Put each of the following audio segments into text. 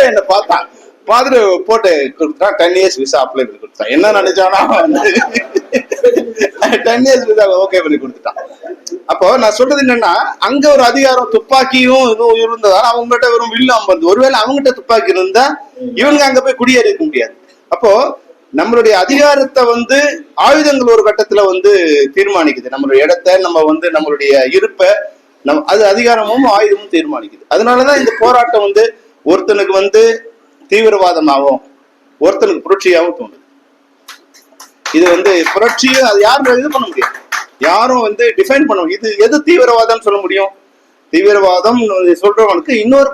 என்ன பார்த்தான், பார்த்துட்டு போட்டு கொடுத்தான். 10 years விசா அப்ளை பண்ணி கொடுத்தான். என்ன நினைச்சானா 10 years விசா ஓகே பண்ணி கொடுத்துட்டான். அப்போ நான் சொல்றது என்னன்னா, அங்க ஒரு அதிகாரம் துப்பாக்கியும் இதுவும் இருந்ததால அவங்ககிட்ட வெறும் வில்லு அம்பது. ஒருவேளை அவங்ககிட்ட துப்பாக்கி இருந்தா இவங்க அங்க போய் குடியேறிக்க முடியாது. அப்போ நம்மளுடைய அதிகாரத்தை ஆயுதங்கள் ஒரு கட்டத்துல தீர்மானிக்குது. நம்மளுடைய இடத்தை நம்ம நம்மளுடைய இருப்பை அது அதிகாரமும் ஆயுதமும் தீர்மானிக்குது. அதனாலதான் இந்த போராட்டம் ஒருத்தனுக்கு தீவிரவாதமாகவும் ஒருத்தனுக்கு புரட்சியாகவும் தோணுது. இது புரட்சியும் அது யாரும் இது பண்ண முடியாது, யாரும் டிஃபைன் பண்ண முடியும். இது எது தீவிரவாதம் சொல்ல முடியும்? தீவிரவாதம் சொல்றவனுக்கு இன்னொரு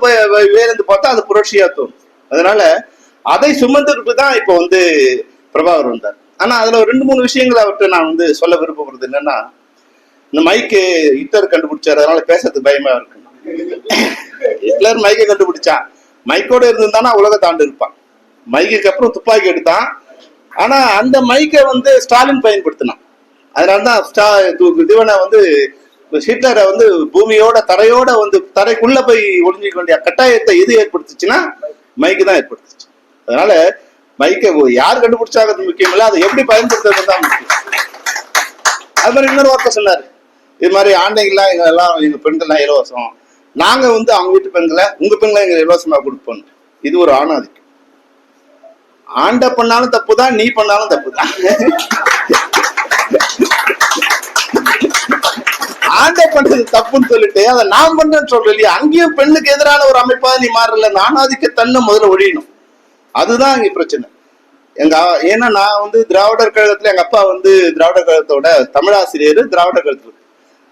வேறு பார்த்தா அது புரட்சியா தோணும். அதனால அதை சுமந்துட்டு தான் இப்போ பிரபாகர் வந்தார். ஆனா அதுல 2-3 விஷயங்களை அவர்கிட்ட நான் சொல்ல விருப்பப்படுறது என்னன்னா, இந்த மைக்கு ஹிட்லர் கண்டுபிடிச்சாரு, அதனால பேசுறதுக்கு பயமா இருக்கு. ஹிட்லர் மைக்கை கண்டுபிடிச்சான், மைக்கோட இருந்திருந்தானா உலகத்தை ஆண்டு இருப்பான். மைக்கு அப்புறம் துப்பாக்கி எடுத்தான். ஆனா அந்த மைக்கை ஸ்டாலின் பயன்படுத்தினான். அதனாலதான் இவனை ஹிட்லரை பூமியோட தரையோட தரைக்குள்ள போய் ஒளிஞ்சிக்க வேண்டிய கட்டாயத்தை எது ஏற்படுத்துச்சுன்னா மைக்கு தான் ஏற்படுத்துச்சு. அதனால மைக்கை யார் கண்டுபிடிச்சாங்கிறது முக்கியம் இல்லை, அதை எப்படி பயன்படுத்துறது தான் முக்கியம். அது மாதிரி இன்னொரு வார்த்தை சொன்னாரு, இது மாதிரி ஆண்டைங்கெல்லாம் எங்க பெண்கள்லாம் இலவசம், நாங்க அவங்க வீட்டு பெண்களை உங்க பெண்களை எங்க இலவசமா கொடுப்போம். இது ஒரு ஆணாதிக்கம். ஆண்ட பண்ணாலும் தப்புதான், நீ பண்ணாலும் தப்புதான். ஆண்ட பண்றது தப்புன்னு சொல்லிட்டு அதை நான் பண்றேன்னு சொல்றேன் இல்லையா, அங்கேயும் பெண்ணுக்கு எதிரான ஒரு அமைப்பா நீ மாறல. ஆணாதிக்க தன்னை முதல்ல ஒழியணும். அதுதான் இங்க பிரச்சனை. ஏன்னா நான் திராவிடர் கழகத்துல எங்க அப்பா திராவிடர் கழகத்தோட தமிழாசிரியர் திராவிடர் கழகத்துல.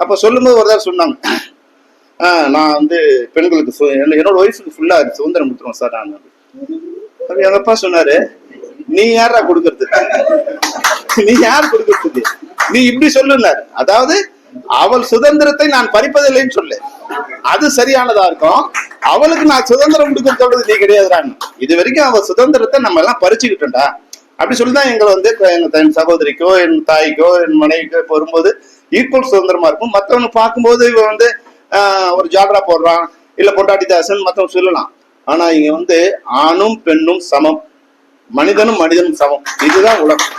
அப்ப சொல்லும்போது ஒரு தடவை சொன்னாங்க, நான் பெண்களுக்கு என்னோட ஒய்ஃபுக்கு ஃபுல்லா சுதந்திரம் கொடுத்துருவோம் சார். நான் எங்க அப்பா சொன்னாரு, நீ யாரா கொடுக்கறது, நீ யார் கொடுக்கறது, நீ இப்படி சொல்லுனாரு. அதாவது அவள் சுதந்திரத்தை நான் பறிப்பதில்லைன்னு சொல்லு, அது சரியானதா இருக்கும். அவளுக்கு நான் சுதந்திரம் கொடுக்க சொல்றது நீ கிடையாதுடான்னு. இது வரைக்கும் அவள் சுதந்திரத்தை நம்ம எல்லாம் பறிச்சுக்கிட்டோம்டா அப்படி சொல்லிதான் எங்களை என் சகோதரிக்கோ என் தாய்க்கோ என் மனைவிக்கோ இப்போ வரும்போது ஈக்குவல் சுதந்திரமா இருக்கும். மற்றவங்க பார்க்கும்போது இவன் ஒரு ஜால்ரா போடுறான் இல்ல பொண்டாட்டி தாசன் மற்றவங்க சொல்லலாம். ஆனா இங்க ஆணும் பெண்ணும் சமம், மனிதனும் மனிதனும் சமம். இதுதான் உலகம்.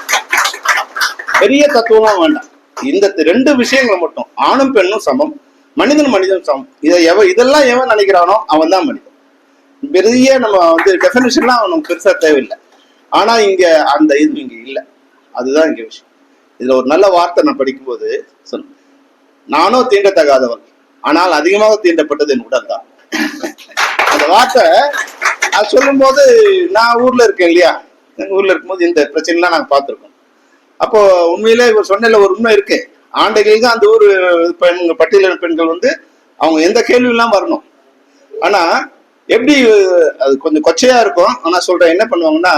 பெரிய தத்துவமா வேண்டாம். இந்த 2 விஷயங்களை மட்டும், ஆணும் பெண்ணும் சமம், மனிதனும் மனிதனும் சமம், இதெல்லாம் எவன் நினைக்கிறானோ அவன் தான் மனிதன். பெரிய நம்ம டெஃபினிஷன்லாம் அவனுக்கு பெருசா தேவையில்லை. ஆனா இங்க அந்த இது இங்க இல்லை. அதுதான் இங்க விஷயம். இதுல ஒரு நல்ல வார்த்தை நான் படிக்கும்போது சொன்ன, நானோ தீண்டத்தகாதவன், ஆனால் அதிகமாக தீண்டப்பட்டது என் உடல் தான். அந்த வார்த்தை அது சொல்லும் போது நான் ஊர்ல இருக்கேன் இல்லையா, எங்க ஊர்ல இருக்கும்போது இந்த பிரச்சனைலாம் நாங்க பார்த்திருக்கோம். அப்போ உண்மையிலே இவர் சொன்ன ஒரு உண்மை இருக்கு. ஆண்டைகளுக்கு அந்த ஊர் பட்டியலின பெண்கள் அவங்க எந்த கேள்வியெல்லாம் வரணும். ஆனா எப்படி அது கொஞ்சம் கொச்சையா இருக்கும். ஆனா சொல்றேன், என்ன பண்ணுவாங்கன்னா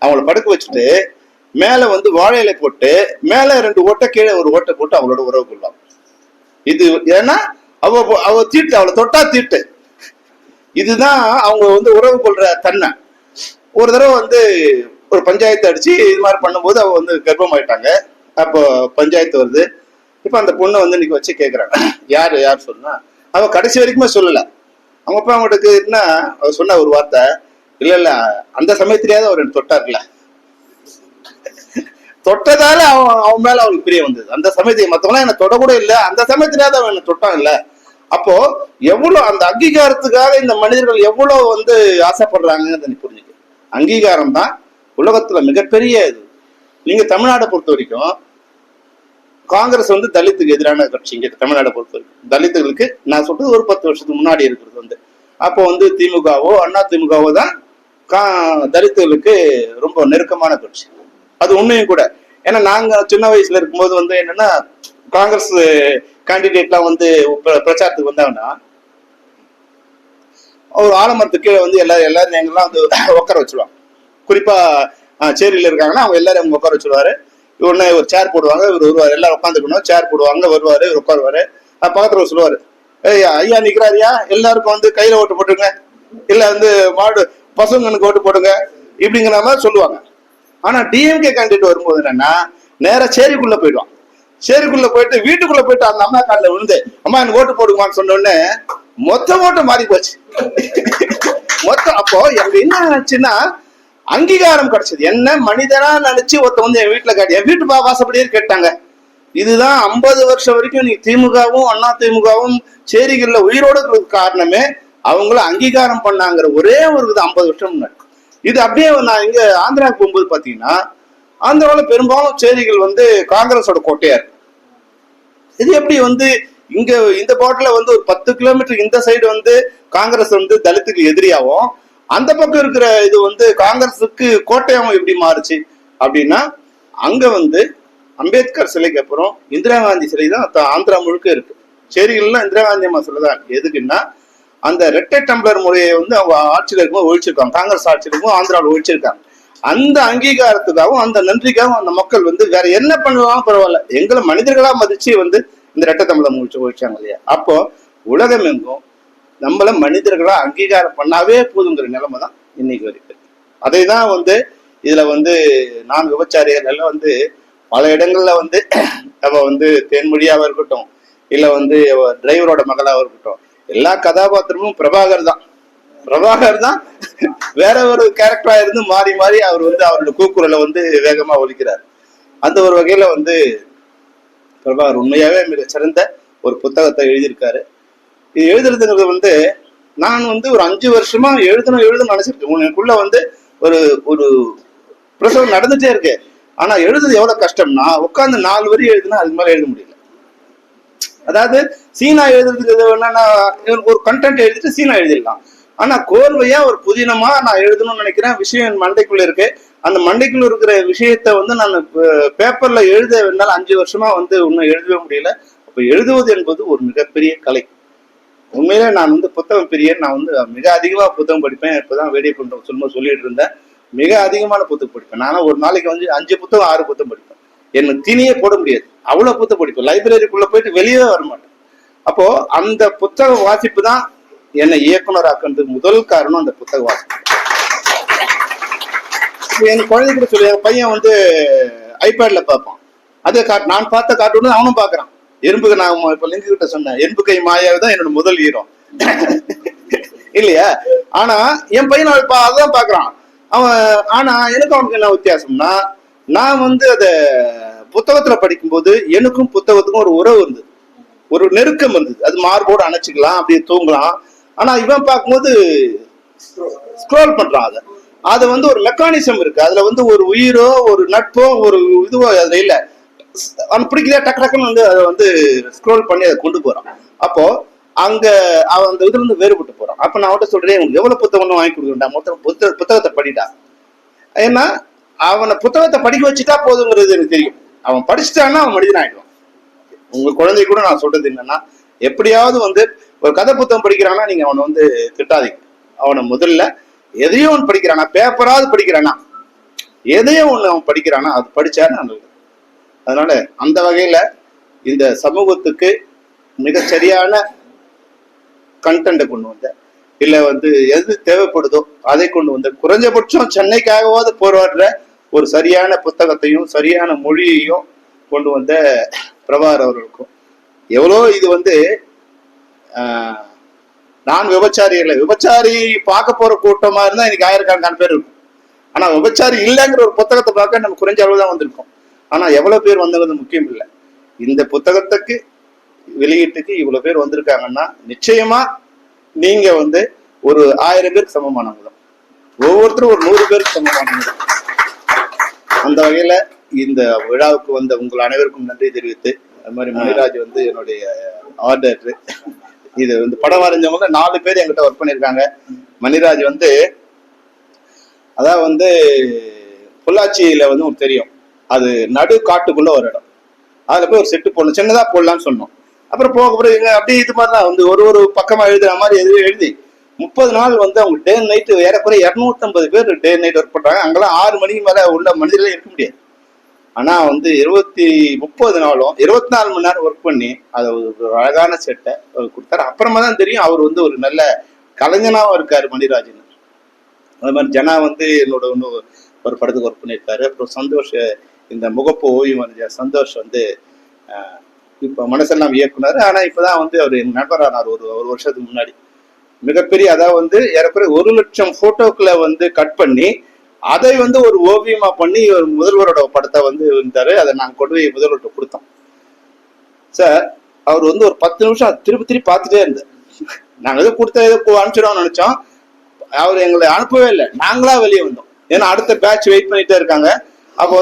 அவங்கள படுக்க வச்சுட்டு மேல வாழை இலை போட்டு மேல 2 ஓட்டை கீழே ஒரு ஓட்டை போட்டு அவளோட உறவு கொள்வாங்க. இது ஏன்னா அவ தீட்டு, அவளை தொட்டா தீட்டு. இதுதான் அவங்க உறவு கொள்ற தன்மை. ஒரு தடவை ஒரு பஞ்சாயத்து அடிச்சு இது மாதிரி பண்ணும்போது அவ கர்ப்பமாயிட்டாங்க. அப்போ பஞ்சாயத்து வருது. இப்ப அந்த பொண்ணை இன்னைக்கு வச்சு கேக்குறாங்க, யார் சொன்னா, அவ கடைசி வரைக்குமே சொல்லல. அவங்க அப்பா அவங்களுக்கு என்ன அவ சொன்ன ஒரு வார்த்தை, இல்ல அந்த சமயத்திலேயாவது அவர் தொட்டார்ல, தொட்டதால அவன் மேல அவளுக்கு பிரிய வந்தது. அந்த சமயத்துக்கு மத்தவங்களாம் என்ன தொட கூட இல்ல, அந்த சமயத்திலேயாவது அவன் என்ன தொட்டான் இல்ல. அப்போ எவ்வளவு அந்த அங்கீகாரத்துக்காக இந்த மனிதர்கள் எவ்வளவு ஆசைப்படுறாங்கன்னு புரிஞ்சுக்க. அங்கீகாரம் தான் உலகத்துல மிகப்பெரிய இது. நீங்க தமிழ்நாட்டை பொறுத்த வரைக்கும் காங்கிரஸ் தலித்துக்கு எதிரான கட்சி. இங்க தமிழ்நாட்டை பொறுத்த வரைக்கும் தலித்துகளுக்கு நான் சொல்றது ஒரு 10 வருஷத்துக்கு முன்னாடி இருக்கிறது அப்போ திமுகவோ அண்ணா திமுகவோ தான் தலித்துகளுக்கு ரொம்ப நெருக்கமான கட்சி. அது உண்மையும் கூட. ஏன்னா நாங்க சின்ன வயசுல இருக்கும்போது என்னன்னா காங்கிரஸ் கேண்டிடேட்லாம் பிரச்சாரத்துக்கு வந்தாங்கன்னா ஒரு ஆலமரத்துக்கு எல்லாரும் எங்கெல்லாம் உட்கார வச்சிருவாங்க. குறிப்பா சேரியில இருக்காங்கன்னா அவங்க எல்லாரும் அவங்க உட்கார வச்சிருவாரு. உடனே ஒரு சேர் போடுவாங்க, இவர் வருவாரு, எல்லாரும் உட்காந்துக்கணும், சேர் போடுவாங்க, வருவாரு, இவர் உட்காருவாரு. பக்கத்துல சொல்லுவாரு, ஐயா நிக்கிறாரியா, எல்லாருக்கும் கையில ஓட்டு போட்டுங்க, இல்ல மாடு பசுங்கனுக்கு ஓட்டு போடுங்க இப்படிங்கிற மாதிரி சொல்லுவாங்க. ஆனா டிஎம்கே கேண்டிடேட் வரும்போது என்னன்னா நேரா சேரிக்குள்ள போயிடுவான். சேரிக்குள்ள போயிட்டு வீட்டுக்குள்ள போயிட்டு அந்த அம்மா காலில் விழுந்து, அம்மா எனக்கு ஓட்டு போடுவான்னு சொன்ன உடனே மொத்த ஓட்டு மாறி போச்சு. மொத்தம் அப்போ எனக்கு என்ன ஆச்சுன்னா அங்கீகாரம் கிடைச்சது. என்ன மனிதனா நினைச்சு ஒருத்த வந்து என் வீட்டுல என் வீட்டு வாசப்படியே கேட்டாங்க. இதுதான் 50 வருஷம் வரைக்கும் நீ திமுகவும் அண்ணா திமுகவும் சேரிகள்ல உயிரோடு இருக்கிறதுக்கு காரணமே அவங்கள அங்கீகாரம் பண்ணாங்கிற ஒரே ஒரு இது 50 வருஷம் முன்னாடி. இது அப்படியே நான் இங்க ஆந்திராவுக்கு போகும்போது பாத்தீங்கன்னா ஆந்திராவில் பெரும்பாலும் சேரிகள் வந்து காங்கிரஸோட கோட்டையா இருக்கு. இது எப்படி வந்து இங்க இந்த பாட்டில வந்து ஒரு 10 கிலோமீட்டர் இந்த சைடு வந்து காங்கிரஸ் வந்து தலித்துக்கு எதிரியாவும், அந்த பக்கம் இருக்கிற இது வந்து காங்கிரஸுக்கு கோட்டையாவும் எப்படி மாறுச்சு அப்படின்னா, அங்க வந்து அம்பேத்கர் சிலைக்கு அப்புறம் இந்திரா காந்தி சிலை தான் ஆந்திரா முழுக்க இருக்கு. சேரிகள்லாம் இந்திரா காந்தி அம்மா சிலை தான். எதுக்குன்னா அந்த ரெட்டை டம்ளர் முறையை வந்து அவங்க ஆட்சியில் இருக்கும்போது ஒழிச்சிருக்காங்க. காங்கிரஸ் ஆட்சியில் இருக்கும் ஆந்திராவில் ஒழிச்சிருக்காங்க. அந்த அங்கீகாரத்துக்காகவும் அந்த நன்றிக்காகவும் அந்த மக்கள் வந்து வேற என்ன பண்ணுவாங்க பரவாயில்ல, எங்களை மனிதர்களா மதிச்சு வந்து இந்த ரெட்டை தமிழை ஒழிச்சாங்க இல்லையா. அப்போ உலகம் எங்கும் நம்மள மனிதர்களா அங்கீகாரம் பண்ணாவே போதுங்கிற நிலைமை தான் இன்னைக்கு வரைக்கும். அதை தான் வந்து இதுல வந்து நான் விபச்சாரிகள் எல்லாம் வந்து பல இடங்கள்ல வந்து அவ வந்து தேன்மொழியாவா இருக்கட்டும், இல்ல வந்து டிரைவரோட மகளாவா இருக்கட்டும், எல்லா கதாபாத்திரமும் பிரபாகர் தான் வேற ஒரு கேரக்டரா இருந்து மாறி மாறி அவர் வந்து அவரோட கூக்குரலை வந்து வேகமா ஒலிக்கிறார். அந்த ஒரு வகையில வந்து பிரபாகர் உண்மையாவே மிக சிறந்த ஒரு புத்தகத்தை எழுதியிருக்காரு. இது எழுதுறதுங்கிறது வந்து நான் வந்து ஒரு 5 வருஷமா எழுதணும் நினைச்சிருக்கேன். எனக்குள்ள வந்து ஒரு ஒரு பிரசவம் நடந்துட்டே இருக்கு. ஆனா எழுதுறது எவ்வளவு கஷ்டம்னா, உட்காந்து 4 வரி எழுதுனா அதுக்கு மேல எழுத முடியல. அதாவது சீனா எழுதுறதுக்கு என்னன்னா ஒரு கண்டென்ட் எழுதிட்டு சீனா எழுதிடலாம். ஆனா கோர்வையா ஒரு புதினமா நான் எழுதணும்னு நினைக்கிறேன். விஷயம் என் மண்டைக்குள்ள இருக்கு. அந்த மண்டைக்குள்ள இருக்கிற விஷயத்த வந்து நான் பேப்பர்ல எழுத வேணாலும் 5 வருஷமா வந்து இன்னும் எழுதவே முடியல. அப்ப எழுதுவது என்பது ஒரு மிகப்பெரிய கலை. உண்மையிலே நான் வந்து புத்தகம் பிரியன். நான் வந்து மிக அதிகமா புத்தகம் படிப்பேன். இப்பதான் வேடிய கொண்டு சொல்லிட்டு இருந்தேன். மிக அதிகமான புத்தகம் படிப்பேன். நானும் ஒரு நாளைக்கு வந்து 5 புத்தகம் 6 புத்தகம் படிப்பேன். எனக்கு தீனியே போட முடியாது, அவ்வளவு புத்தகம் படிப்பேன். லைப்ரரிக்குள்ள போயிட்டு வெளியே வர மாட்டேன். அப்போ அந்த புத்தக வாசிப்பு தான் என்னை இயக்குனர் ஆக்குறதுக்கு முதல் காரணம். அந்த புத்தக வாசிப்பு என் குழந்தை கூட சொல்லி, என் பையன் வந்து ஐபேட்ல பார்ப்பான். அதே நான் பார்த்த கார்ட்டூன் அவனும் பாக்குறான். எறும்புக்கு நான் இப்ப லிங்கு கிட்ட சொன்னேன், எறும்பு கை மாயாவே தான் என்னோட முதல் ஹீரோ இல்லையா. ஆனா என் பையன் அதான் பாக்குறான் அவன். ஆனா எனக்கு அவனுக்கு என்ன வித்தியாசம்னா, நான் வந்து அத புத்தகத்துல படிக்கும்போது எனக்கும் புத்தகத்துக்கும் ஒரு உறவு இருந்தது, ஒரு நெருக்கம் இருந்தது. அது மார்போடு அணைச்சிக்கலாம், அப்படியே தூங்கலாம். ஆனா இவன் பார்க்கும்போது ஸ்க்ரோல் பண்றான். அது வந்து ஒரு மெக்கானிசம் இருக்கு. அதுல வந்து ஒரு உயிரோ ஒரு நட்போ ஒரு இதுவோ அதுல இல்ல. அவன் பிடிக்கலையா டக்கு டக்குன்னு வந்து அதை வந்து ஸ்க்ரோல் பண்ணி அதை கொண்டு போறான். அப்போ அங்க அவன் அந்த இதுல இருந்து வேறுபட்டு போறான். அப்ப நான் அவன்கிட்ட சொல்றேன், உங்களுக்கு எவ்வளவு புத்தகம் வாங்கி கொடுக்குறா, மொத்தம் புத்தகத்தை படிட்டா. ஏன்னா அவனை புத்தகத்தை படிக்க வச்சுட்டா போதுங்கிறது எனக்கு தெரியும். அவன் படிச்சுட்டான்னா அவன் மனிதன் ஆயிடுவான். உங்க குழந்தை கூட நான் சொல்றது என்னன்னா, எப்படியாவது வந்து ஒரு கதை புத்தகம் படிக்கிறான்னா நீங்க அவனை வந்து திட்டாதீங்க. அவனை முதல்ல எதையோ ஒன்று படிக்கிறானா, பேப்பராவது படிக்கிறானா, எதையோ ஒண்ணு அவன் படிக்கிறானா, அது படிச்சா நல்லது. அதனால அந்த வகையில இந்த சமூகத்துக்கு மிக சரியான கண்டென்ட்டை கொண்டு வந்த, இல்ல வந்து எது தேவைப்படுதோ அதை கொண்டு வந்த, குறைஞ்சபட்சம் சென்னைக்காகவாவது போராடுற ஒரு சரியான புத்தகத்தையும் சரியான மொழியையும் கொண்டு வந்த பிரபாகர் அவர்களுக்கும் எவ்வளோ இது வந்து நான் விபச்சாரி இல்லை, விபச்சாரி பார்க்க போற கூட்டமா இருந்தா இன்னைக்கு ஆயிரக்கணக்கான பேர் இருக்கும். ஆனா விபச்சாரி இல்லைங்கிற ஒரு புத்தகத்தை பார்க்க நம்ம குறைஞ்ச அளவுதான் வந்திருக்கோம். ஆனா எவ்வளவு பேர் வந்தது முக்கியம் இல்லை. இந்த புத்தகத்துக்கு வெளியீட்டுக்கு இவ்வளவு பேர் வந்திருக்காங்கன்னா நிச்சயமா நீங்க வந்து ஒரு 1000 பேருக்கு சமமானவங்க தான். ஒவ்வொருத்தரும் ஒரு 100 பேருக்கு சமமானவங்க. அந்த வகையில இந்த விழாவுக்கு வந்த உங்கள் அனைவருக்கும் நன்றி தெரிவித்து, அது மாதிரி மணிராஜ் வந்து என்னுடைய ஆர்டர், இது வந்து படம் வரைஞ்சவங்க 4 பேர் என்கிட்ட ஒர்க் பண்ணியிருக்காங்க. மணிராஜ் வந்து அதான் வந்து பொள்ளாச்சியில வந்து உங்களுக்கு தெரியும், அது நடு காட்டுக்குள்ள ஒரு இடம். அதுல போய் ஒரு செட்டு போடணும், சின்னதா போடலாம்னு சொன்னோம். அப்புறம் போக போய் அப்படியே இது மாதிரிதான் வந்து ஒரு பக்கமா எழுதுற மாதிரி எதுவும் எழுதி 30 நாள் வந்து அவங்க டே நைட்டு ஏறக்குறைய 250 பேர் டே நைட் ஒர்க் பண்றாங்க. அங்கெல்லாம் 6 மணிக்கு மேல உள்ள மனிதர்களே இருக்க முடியாது. ஆனா வந்து 30 நாளும் 24 மணி நேரம் ஒர்க் பண்ணி அதை ஒரு அழகான செட்டை கொடுத்தாரு. அப்புறமா தான் தெரியும் அவர் வந்து ஒரு நல்ல கலைஞனாவும் இருக்காரு மணிராஜன். அது மாதிரி ஜனா வந்து என்னோட இன்னும் ஒரு படத்துக்கு ஒர்க் பண்ணியிருக்காரு. அப்புறம் சந்தோஷ், இந்த முகப்பு ஓய்வு வரைஞ்ச சந்தோஷ் வந்து இப்போ மனசெல்லாம் இயக்குனாரு. ஆனா இப்பதான் வந்து அவர் என் நண்பரானார் ஒரு வருஷத்துக்கு முன்னாடி. மிகப்பெரிய, அதாவது ஏறக்குறைய 1,00,000 போட்டோக்களை கட் பண்ணி அதை ஒரு ஓவியமா பண்ணி ஒரு முதல்வரோட படத்தை இருந்தாரு. அதை நாங்க கொண்டு போய் முதல்வர்கிட்ட கொடுத்தோம். சார் அவர் ஒரு 10 நிமிஷம் திருப்பி பார்த்துட்டே இருந்தார். நாங்க எதோ கொடுத்த எதோ அனுப்பிச்சிடுவோம்னு நினைச்சோம். அவர் எங்களை அனுப்பவே இல்லை, நாங்களா வெளியே வந்தோம். ஏன்னா அடுத்த பேட்ச் வெயிட் பண்ணிட்டே இருக்காங்க. அப்ப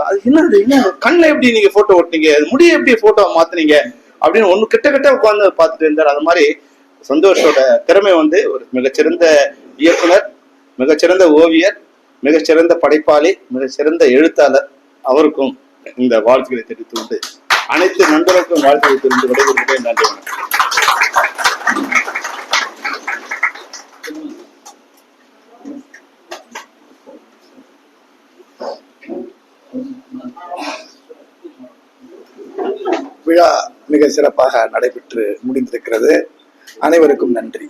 அது என்ன கண்ணில் எப்படி நீங்க போட்டோ ஓட்டினீங்க, முடிய எப்படி போட்டோ மாத்தினீங்க அப்படின்னு ஒண்ணு கிட்ட உட்காந்து பார்த்துட்டு இருந்தார். அது மாதிரி சந்தோஷோட திறமை ஒரு மிகச்சிறந்த இயக்குனர், மிகச்சிறந்த ஓவியர், மிகச்சிறந்த படைப்பாளி, மிகச்சிறந்த எழுத்தாளர். அவருக்கும் இந்த வாழ்த்துக்களை தெரிவித்து கொண்டு அனைத்து நண்பர்களுக்கும் வாழ்த்துக்களை தெரிந்து விடைபெறுகிறேன். நன்றி, வணக்கம். விழா மிக சிறப்பாக நடைபெற்று முடிந்திருக்கிறது. அனைவருக்கும் நன்றி.